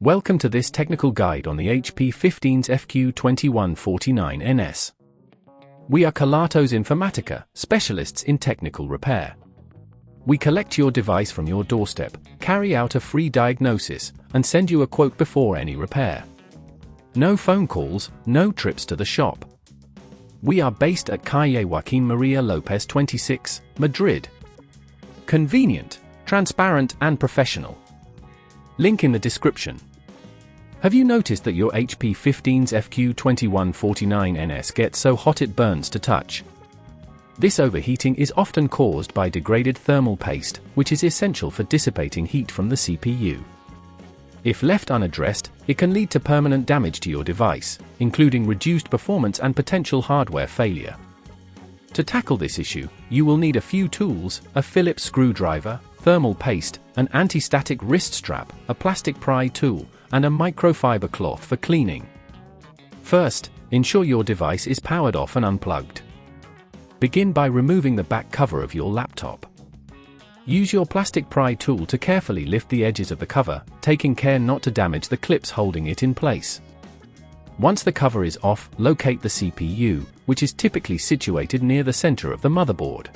Welcome to this technical guide on the HP 15's fq2149ns. We are Kelatos Informatica, specialists in technical repair. We collect your device from your doorstep, carry out a free diagnosis, and send you a quote before any repair. No phone calls, no trips to the shop. We are based at Calle Joaquín María López 26, Madrid. Convenient, transparent and professional. Link in the description. Have you noticed that your HP 15's fq2149ns gets so hot it burns to touch? This overheating is often caused by degraded thermal paste, which is essential for dissipating heat from the CPU. If left unaddressed, it can lead to permanent damage to your device, including reduced performance and potential hardware failure. To tackle this issue, you will need a few tools: a Phillips screwdriver, thermal paste, an anti-static wrist strap, a plastic pry tool, and a microfiber cloth for cleaning. First, ensure your device is powered off and unplugged. Begin by removing the back cover of your laptop. Use your plastic pry tool to carefully lift the edges of the cover, taking care not to damage the clips holding it in place. Once the cover is off, locate the CPU, which is typically situated near the center of the motherboard.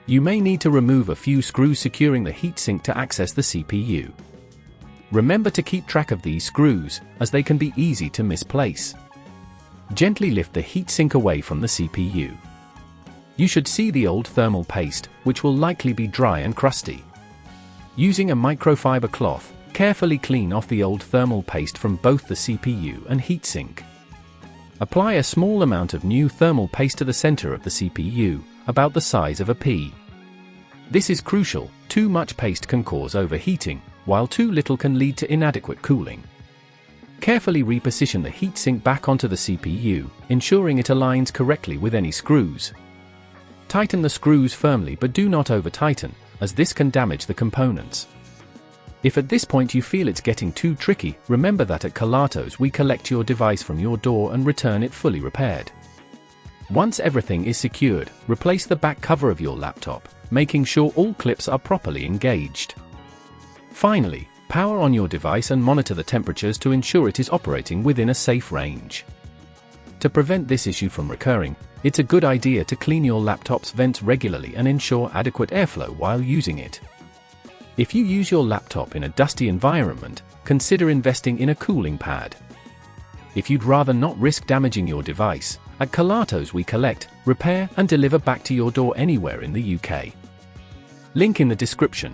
You may need to remove a few screws securing the heatsink to access the CPU. Remember to keep track of these screws, as they can be easy to misplace. Gently lift the heatsink away from the CPU. You should see the old thermal paste, which will likely be dry and crusty. Using a microfiber cloth, carefully clean off the old thermal paste from both the CPU and heatsink. Apply a small amount of new thermal paste to the center of the CPU, about the size of a pea. This is crucial. Too much paste can cause overheating, while too little can lead to inadequate cooling. Carefully reposition the heatsink back onto the CPU, ensuring it aligns correctly with any screws. Tighten the screws firmly but do not over-tighten, as this can damage the components. If at this point you feel it's getting too tricky, remember that at Kelatos we collect your device from your door and return it fully repaired. Once everything is secured, replace the back cover of your laptop, making sure all clips are properly engaged. Finally, power on your device and monitor the temperatures to ensure it is operating within a safe range. To prevent this issue from recurring, it's a good idea to clean your laptop's vents regularly and ensure adequate airflow while using it. If you use your laptop in a dusty environment, consider investing in a cooling pad. If you'd rather not risk damaging your device, at Kelatos we collect, repair and deliver back to your door anywhere in the UK. Link in the description.